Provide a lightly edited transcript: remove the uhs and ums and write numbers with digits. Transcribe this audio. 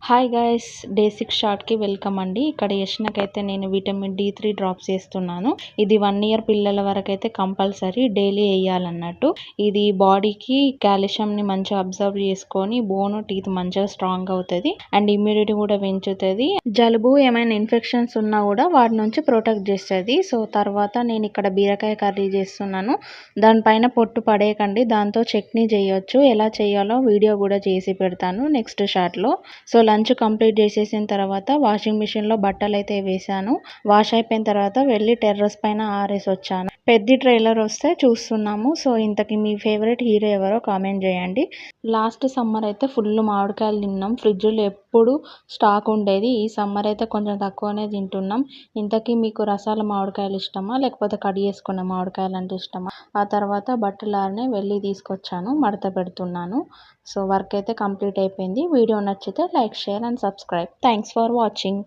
Hi guys, day 6 షార్ట్కి welcome అండి. ఇక్కడ యష్నకైతే నేను విటమిన్ D3 డ్రాప్స్ వేస్తున్నాను. ఇది 1 ఇయర్ పిల్లల వరకు అయితే కంపల్సరీ డైలీ వేయాలన్నట్టు. ఇది బాడీకి కాల్షియంని మంచిగా అబ్జర్వ్ చేసుకొని బోన్ టీత్ మంచిగా స్ట్రాంగ్ అవుతుంది అండ్ ఇమ్యూనిటీ కూడా పెంచుతుంది. జలుబు ఏమైనా ఇన్ఫెక్షన్స్ ఉన్నా కూడా వాటి నుంచి ప్రొటెక్ట్ చేస్తుంది. సో తర్వాత నేను ఇక్కడ బీరకాయ కర్రీ చేస్తున్నాను. దానిపైన పొట్టు పడేయకండి, దాంతో చట్నీ చేయొచ్చు. ఎలా చేయాలో వీడియో కూడా చేసి పెడతాను నెక్స్ట్ షార్ట్లో. సో లంచ్ కంప్లీట్ చేసేసిన తర్వాత వాషింగ్ మిషన్లో బట్టలు అయితే వేసాను. వాష్ అయిపోయిన తర్వాత వెళ్ళి టెర్రస్ పైన ఆరేసి వచ్చాను. పెద్ద ట్రైలర్ వస్తే చూస్తున్నాము. సో ఇంతకీ మీ ఫేవరెట్ హీరో ఎవరో కామెంట్ చేయండి. లాస్ట్ సమ్మర్ అయితే ఫుల్ మామిడికాయలు తిన్నాం. ఫ్రిడ్జ్లో ఎప్పుడు స్టాక్ ఉండేది. ఈ సమ్మర్ అయితే కొంచెం తక్కువనే తింటున్నాం. ఇంతకీ మీకు రసాల మామిడికాయలు ఇష్టమా లేకపోతే కట్ చేసుకున్న మామిడికాయలు అంటే ఇష్టమా? ఆ తర్వాత బట్టలారనే వెళ్ళి తీసుకొచ్చాను, మడత పెడుతున్నాను. సో వర్క్ అయితే కంప్లీట్ అయిపోయింది. వీడియో నచ్చితే like, share and subscribe. Thanks for watching.